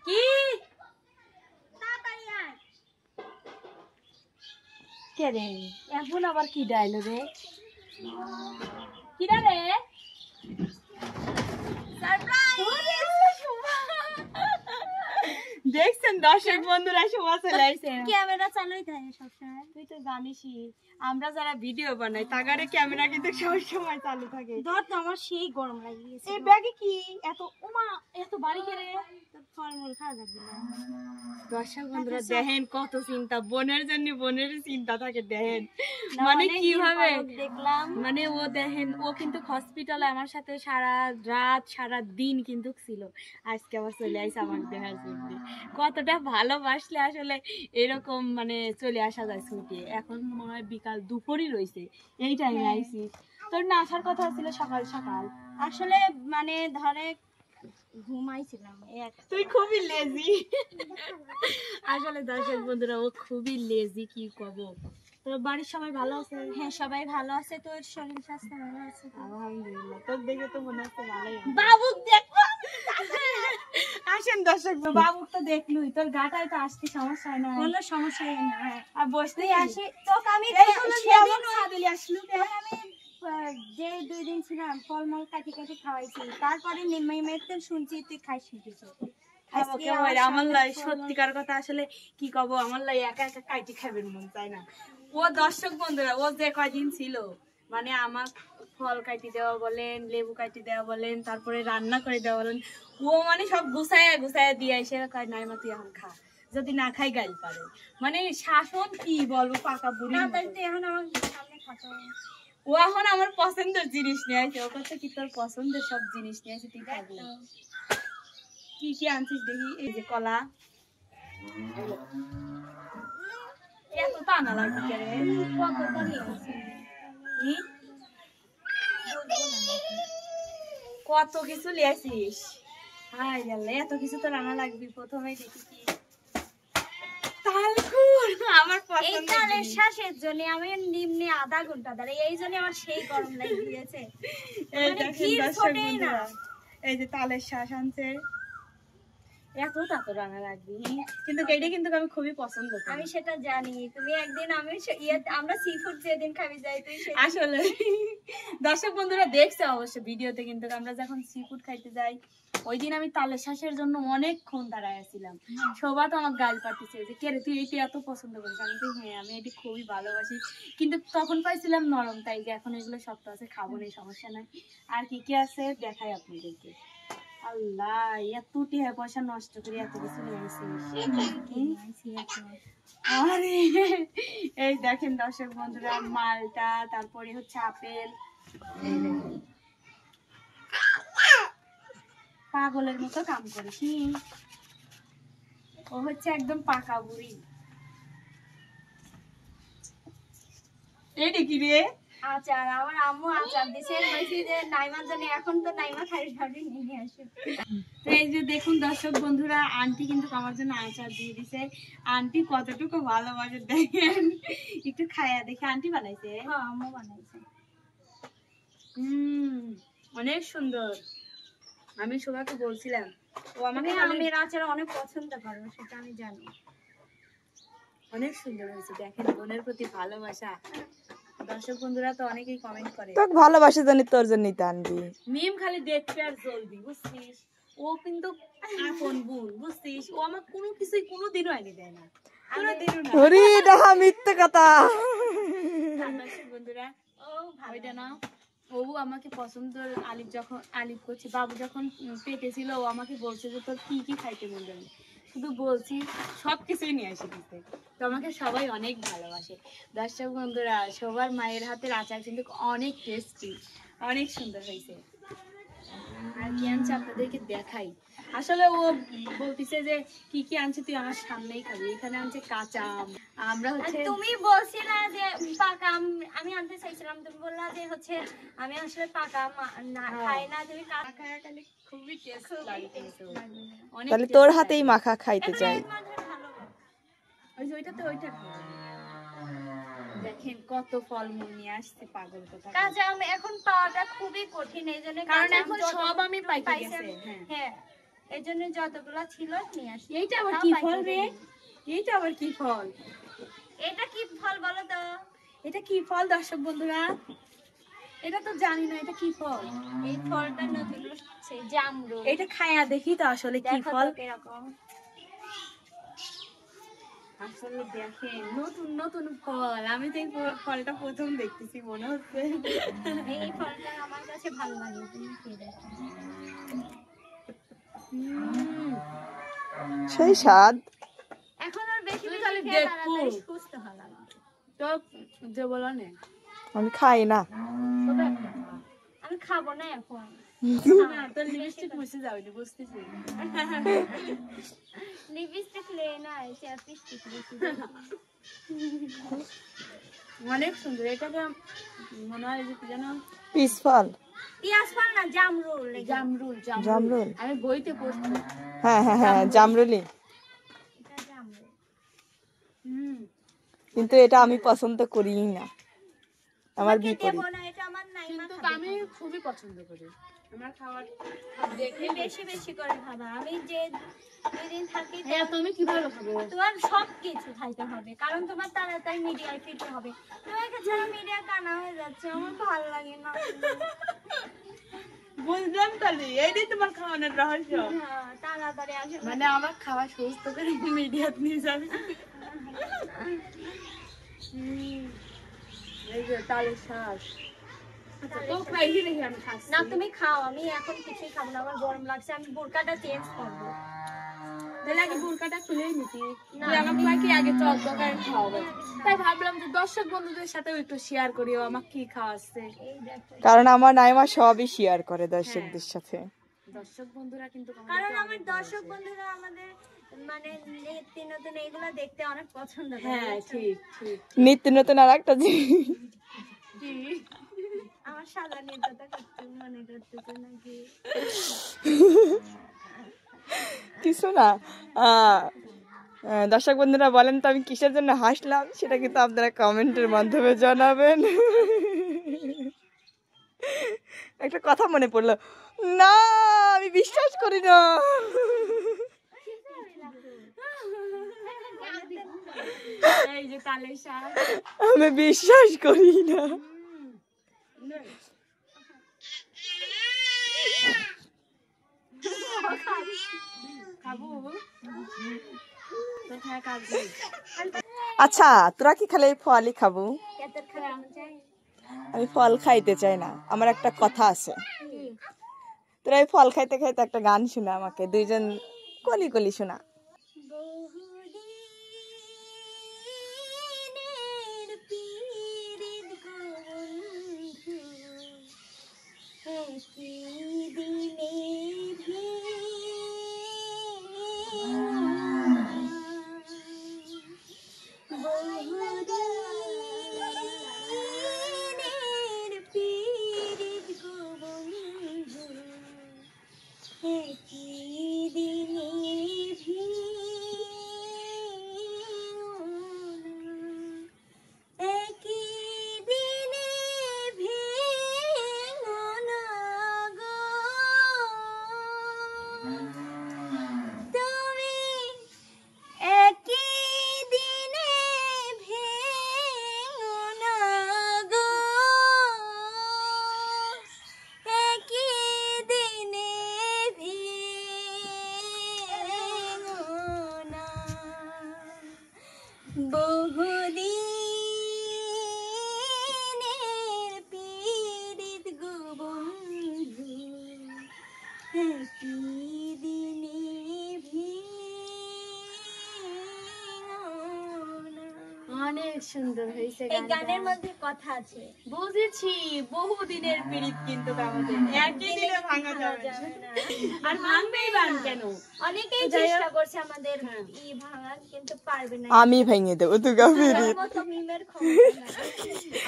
কি কে রে এখন আবার কি ডাইলো রে কি রে দেখছেন দর্শক বন্ধুরা সবাই চলে আসছে ক্যামেরা চালুই থাকে সবসময় তুই তো জানিসই আমরা যারা ভিডিও বানাই তাগারে ক্যামেরা কিন্তু সবসময় চালু থাকে ধর তো আমার সেই গরম লাগে গেছে এই ব্যাগে কি এত ওমা এত বাড়ি করে ফলমূল খাওয়া যাবে না দর্শক বন্ধুরা দেখেন কত চিন্তা বোনের জন্য বোনের চিন্তা থাকে দেখেন মানে কিভাবে দেখলাম মানে ও দেখেন ও কিন্তু হসপিটালে আমার সাথে সারা রাত সারা দিন কিন্তু ছিল আজকে আবার চলে আসছে আমার দেখার জন্য কতটা ভালোবাসলে আসলে এরকম মানে চলে আসা যায় ছুটি এখন মনে হয় বিকাল দুপুরই রয়েছে এই টাইমে আইসি তোর না আসার কথা ছিল সকাল সকাল আসলে মানে ধরে ঘুমাইছিলাম তুই খুবই লেজি আসলে দর্শক বন্ধুরা ও খুবই লেজি কি কব তোর বাড়ির সবাই ভালো আছে হ্যাঁ সবাই ভালো আছে তোর শরীর স্বাস্থ্য ভালো আছে আলহামদুলিল্লাহ তোর দেখে তো মনে হচ্ছে ভালোই বাবুক দেখো আসেন দর্শক বাবুক তো দেখলুই তোর গাটায় তো আসতে সমস্যা হয় না কোনো সমস্যা না আর বসতেই আসি তোকে আমি সাদিলি আসলু আমি যে 2 দিন ছিলাম ফলমূল কাটি কাটি খাওয়াইছি তারপরে নিমাইমেতে শুনছি তুই খাইস কিছু আমার লাই সত্যিকার কথা আসলে কি কব আমার লাই একা একা কাইটি খাবেন মন চায় না ও দর্শক বন্ধুরা ও যে কয়দিন ছিল মানে আমার ফল কাটি দেওয়া বলেন লেবু কাটি দেওয়া বলেন তারপরে রান্না করে দেওয়া বলেন ও মানে সব গুছায় গুছায় দিয়ে এসে কয় নাই মা তুই এখন খা যদি না খাই গাইল পারে মানে শাসন কি বলবো পাকা বুড়ি এখন আমার সামনে খাতো ও এখন আমার পছন্দের জিনিস নিয়ে আসে ও কাছে কি তোর পছন্দের সব জিনিস নিয়ে আসে তুই খাবি কি কি আনছিস দেখি এই যে কলা এত তো আনা লাগবে রে কতটা নিয়েছি কত কিছু লিয়েছিস হাই আল্লাহ এত কিছু তো রান্না লাগবে প্রথমেই দেখি কি আমার এই তালের শ্বাসের জন্য আমি নিম্নে আধা ঘন্টা দাঁড়াই এই জন্য আমার সেই গরম লাগে দিয়েছে এই দেখেন দর্শক বন্ধুরা এই যে তালের শ্বাস আনছে এত তো রান্না লাগবে কিন্তু এইটা কিন্তু আমি খুবই পছন্দ করি আমি সেটা জানি তুমি একদিন আমরা সি ফুড যেদিন খাবি যাই তুই আসলে দর্শক বন্ধুরা দেখছে অবশ্য ভিডিওতে কিন্তু আমরা যখন সি ফুড খাইতে যাই ওই দিন আমি তালের শ্বাসের জন্য অনেকক্ষণ দাঁড়ায় ছিলাম সবাই তো আমার গাল পাঠিয়েছে যে কে রে তুই এইটা এত পছন্দ করিস আমি তো হ্যাঁ আমি এটি খুবই ভালোবাসি কিন্তু তখন পাইছিলাম নরম তাই যে এখন এগুলো শক্ত আছে খাবো না সমস্যা নাই আর কি কি আছে দেখাই আপনাদেরকে আল্লাহ এত টাকা পয়সা নষ্ট করে এত কিছু আরে এই দেখেন দর্শক বন্ধুরা মালটা তারপরে হচ্ছে আপেল পাগলের মতো কাম করিস ও হচ্ছে একদম পাকা বুড়ি এইটা কি রে আচার আমার আম্মু আচার দিছে বলছি যে নাইমার জন্য এখন তো নাইমা খাই খাবি নিয়ে আসে এই যে দেখুন দর্শক বন্ধুরা আন্টি কিন্তু আমার জন্য আচার দিয়ে দিছে আন্টি কতটুকু ভালোবাসে দেখেন একটু খায়া দেখে আন্টি বানাইছে হ্যাঁ আম্মু বানাইছে অনেক সুন্দর আমি সবাইকে বলছিলাম ও আমাকে আমের আচার অনেক পছন্দ করে সেটা আমি জানি অনেক সুন্দর হয়েছে দেখেন বোনের প্রতি ভালোবাসা দর্শক বন্ধুরা তো অনেকেই কমেন্ট করে তোকে ভালোবাসে জানি তোর জন্যই তো আনবি মিম খালি দেখতে আর জলদি বুঝছিস ও কিন্তু আপন বোন বুঝছিস ও আমার কোনো কিছুই কোনোদিনও আনি দেয় না কোনোদিনও না ওরে ডাহা মিথ্যে কথা দর্শক বন্ধুরা ও ভাইটা না ও আমাকে পছন্দ আলিফ করছে বাবু যখন পেটে ছিল ও আমাকে বলছে যে তোর কি কি খাইতে মন যাবে শুধু বলছি সবকিছুই নিয়ে আসি দিতে তো আমাকে সবাই অনেক ভালোবাসে দর্শক বন্ধুরা সবার মায়ের হাতের আচার কিন্তু অনেক টেস্টি অনেক সুন্দর হয়েছে আর কি আনছে আপনাদেরকে দেখাই আসলে ও বলতিছে যে কি কি আনছে তুই আমার সামনেই খাবি এখানে আনছে কাঁচা আম আমরা হচ্ছে তুমি বলছিলা যে পাকা আম আমি আনতে চাইছিলাম তুমি বললা যে হচ্ছে আমি আসলে পাকা আম না খাই না তুমি কাঁচা খায় তাহলে খুবই টেস্ট লাগে অনেক তাহলে তোর হাতেই মাখা খাইতে চাই ওই যে ওইটা দেখেন কত ফলমূল নিয়ে আসছে পাগল কথা কাঁচা আম এখন পাওয়াটা খুবই কঠিন এইজন্য কারণ এখন সব আমি পাইতে গেছে হ্যাঁ এই জন্য যতগুলো ছিল নিয়ে আসি। এইটা আবার কি ফল রে? এইটা আবার কি ফল? এটা কি ফল বলো তো? এটা কি ফল দর্শক বন্ধুরা? এটা তো জানি না এটা কি ফল। এই ফলটা নতুন হচ্ছে জামরুল। এটা খায়া দেখি তো আসলে কি দেখো ফল। তো কিরকম। আসলে দেখেন নতুন নতুন ফল, আমি তো এই ফলটা প্রথম দেখতেছি মনে হচ্ছে। এই ফলটা আমার কাছে ভালো লাগে, তুমি খেয়ে দেখো। সেই স্বাদ। এখন আর বেশি তুই বেশি খালি খেয়ে দেখো। তাড়াতাড়ি সুস্থ হওয়া লাগে। তো যে বলো না আমি খাই না। আমি খাবো না এখন। না তোর লিপস্টিক মুছে যাও নি বুঝতেছি। লিপস্টিক লে না এসে লিপস্টিক বেশি। অনেক সুন্দর। এটাকে মনে হয় যে কি জানো পিস ফল। পিয়াজ ফল না, জামরুল। জামরুল। জামরুল। আমি বইতে পড়ছি। হ্যাঁ হ্যাঁ হ্যাঁ জামরুলি। এটা জামরুল। কিন্তু এটা আমি পছন্দ করি না, আমার তোমাকে বিপরীত। দেবো না, এটা আমার নাইমা কিন্তু খাবে। আমি খুবই পছন্দ করি আমার খাবার দেখে। তুমি বেশি বেশি করে খাবা। আমি যে দুদিন থাকি হ্যাঁ তুমি কিভাবে খাবো? তোমার সব কিছু খাইতে হবে, কারণ তোমার তাড়াতাড়ি মিডিয়ায় ফিরতে হবে। তোমাকে ছাড়া মিডিয়া কানা হয়ে যাচ্ছে, আমার ভালো লাগে না। বুঝলাম তাহলে এইটাই তোমার খাওয়ানোর রহস্য। হ্যাঁ, তাড়াতাড়ি আসে। মানে আমার খাবার সুস্থ করে মিডিয়াত নিয়ে যাবে। এই যে তালের শ্বাস। আচ্ছা তো খাইলি দেখি আমি খাচ্ছি। না তুমি খাও, আমি এখন কিছুই খাবো না, আমার গরম লাগছে, আমি বোরকাটা চেঞ্জ করবো। তাহলে আগে বোরকাটা খুলেই নিতি। তুই আমাকে আগে চল তোকে খাওয়াবো। তাই ভাবলাম যে দর্শক বন্ধুদের সাথেও একটু শেয়ার করিও আমার কি খাওয়াচ্ছে। এই দেখো, কারণ আমার নাইমা সবই শেয়ার করে দর্শকদের সাথে। দর্শক বন্ধুরা কিন্তু কারণ আমার দর্শক বন্ধুরা আমাদের মানে নিত্য নতুন এগুলো দেখতে অনেক পছন্দ করে। হ্যাঁ ঠিক ঠিক। নিত্য নতুন আর একটা জিনিস। কি আমার সাদা নেতাটা করতে মনে করতেছে নাকি? কিছু না। দর্শক বন্ধুরা বলেন তো আমি কিসের জন্য হাসলাম, সেটা কিন্তু আপনারা কমেন্টের মাধ্যমে জানাবেন। একটা কথা মনে পড়লো, না আমি বিশ্বাস করি না। এই যে তালের শ্বাস। আমি বিশ্বাস করি না। খাবো তো খায় কাটবি। আচ্ছা তোরা কি খালি এই ফলই খাবো? কেতের খাওয়া যায়? আমি ফল খাইতে চাই না, আমার একটা কথা আছে। তোরা এই ফল খাইতে খাইতে একটা গান শোনা আমাকে, দুইজন কলি কলি শোনা। বহুদিনের পীড়িত গো বন্ধু, একই দিনে বহুদিনের পীড়িত গো বন্ধু, একই দিনে একই দিনে ভেঙো না গো তুমি, একই দিনে ভেঙো না গো, একই দিনে ভেঙো না। বহুদিনের পীড়িত গো বন্ধু, একই দিনে ভেঙো না। অনেক সুন্দর হয়েছে এই গানের মধ্যে কথা আছে। বুঝেছি, বহুদিনের পীড়িত কিন্তু আমাদের একই দিনে ভাঙা যাবে না। আর ভাঙবেই বান কেন? অনেকেই চেষ্টা করছে আমাদের ই ভাঙার, কিন্তু পারবে না। আমি ভেঙে দেবো তুই গাবি। আমার মতো মিমের ক্ষমতা নাই।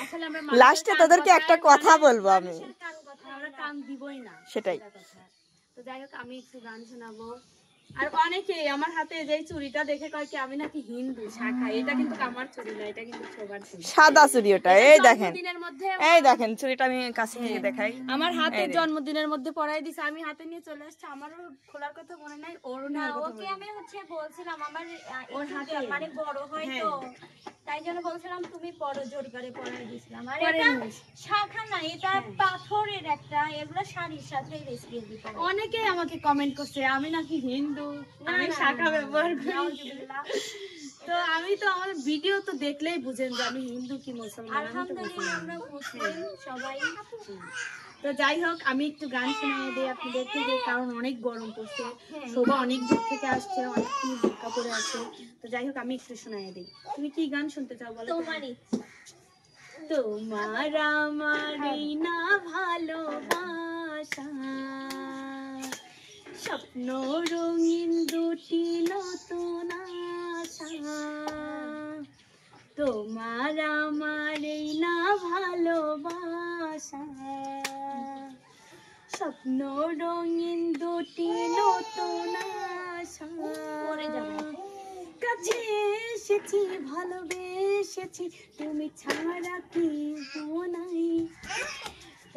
আসলে আমরা লাস্টে তোদেরকে একটা কথা বলবো আমি, কান কথা আমরা কান দিবই না সেটাই। এটা কথা। তো যাই হোক আমি একটু গান শোনাবো। আর অনেকেই আমার হাতে যে চুড়িটা দেখে কয় কি আমি নাকি হিন্দু শাখা, এটা কিন্তু আমার চুড়ি না, এটা কিন্তু সবার চুড়ি। সাদা চুড়ি ওটা, এই দেখেন, জন্মদিনের মধ্যে এই দেখেন চুড়িটা আমি কাছে থেকে দেখাই। আমার হাতে জন্মদিনের মধ্যে পরাই দিছে, আমি হাতে নিয়ে চলে আসছে, আমারও খোলার কথা মনে নাই, ওরও না না। ওকে আমি হচ্ছে বলছিলাম আমার ওর হাতে মানে বড় হয় তো তাই জন্য বলছিলাম তুমি পরো, জোর করে পরাই দিছিলাম। আর এটা শাখা না, এটা পাথরের একটা, এগুলো শাড়ির সাথে রেসিপি দিতে হবে। অনেকেই আমাকে কমেন্ট করছে আমি নাকি হিন্দু, আমি শাখা ব্যবহার করি। নাউজুবিল্লাহ। তো আমি তো আমার ভিডিও তো দেখলেই বুঝেন যে আমি হিন্দু কি মুসলমান, আমি তো আলহামদুলিল্লাহ আমরা মুসলিম সবাই। তো যাই হোক আমি একটু গান শোনাই দিই আপনাদের থেকে, কারণ অনেক গরম পড়ছে, শোভা অনেক দূর থেকে আসছে, অনেকক্ষণ বোরকা পরে আছে। তো যাই হোক আমি একটু শোনাই দিই। তুমি কি গান শুনতে চাও বলো? তোমারই তোমার আমার এই না ভালোবাসা, স্বপ্ন রঙিন দুটি নতুন আশা, তোমার আমার এই না ভালোবাসা, স্বপ্ন রঙিন দুটি নতুন আশা, কাছে এসেছি ভালোবেসেছি তুমি ছাড়া কি নাই,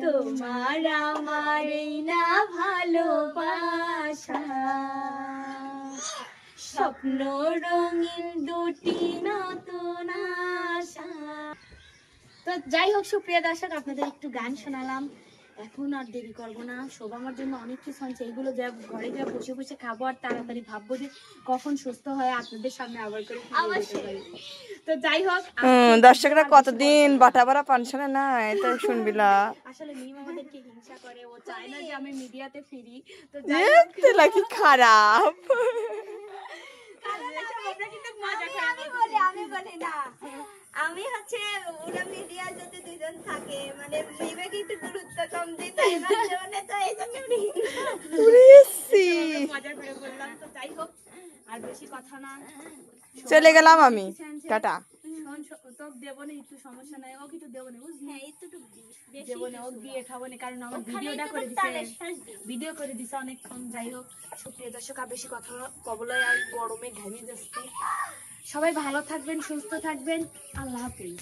তোমার আমার এই না ভালোবাসা, স্বপ্ন রঙিন দুটি নতুন আশা। তো যাই হোক সুপ্রিয় দর্শক আপনাদের একটু গান শোনালাম, এখন আর দেরি করবো না। শোভা আমার জন্য অনেক কিছু আনছে, এগুলো যা ঘরে যা বসে বসে খাবো আর তাড়াতাড়ি ভাববো যে কখন সুস্থ হয় আপনাদের সামনে আবার করে ফিরে যেতে পারি। তো যাই হোক দর্শকরা কতদিন বাটা বাড়া পানশনে না, এটা শুনবিলা। আসলে মিম আমাদেরকে হিংসা করে, ও চায় না যে আমি মিডিয়াতে ফিরি। তো তেলা কি খারাপ। আমি বলি না, আমি হচ্ছে ওরা মিডিয়া যদি দুজন থাকে মানে মিমে কিন্তু গুরুত্ব কম দিতে মানে তো এই জন্য মজা করে বললাম। তো যাই হোক আর বেশি কথা না, চলে গেলাম আমি, টাটা। তো দেবো না একটু সমস্যা নাই, ও কিন্তু দেবো না বুঝলি, হ্যাঁ একটু দেবো না, ও দিয়ে খাবো না, কারণ আমার ভিডিওটা করে ভিডিও করে দিছে অনেকক্ষণ। যাই হোক সুপ্রিয় দর্শক আর বেশি কথা কবলায় আর গরমে ঘামিয়ে যাচ্ছে। সবাই ভালো থাকবেন, সুস্থ থাকবেন, আল্লাহ হাফেজ।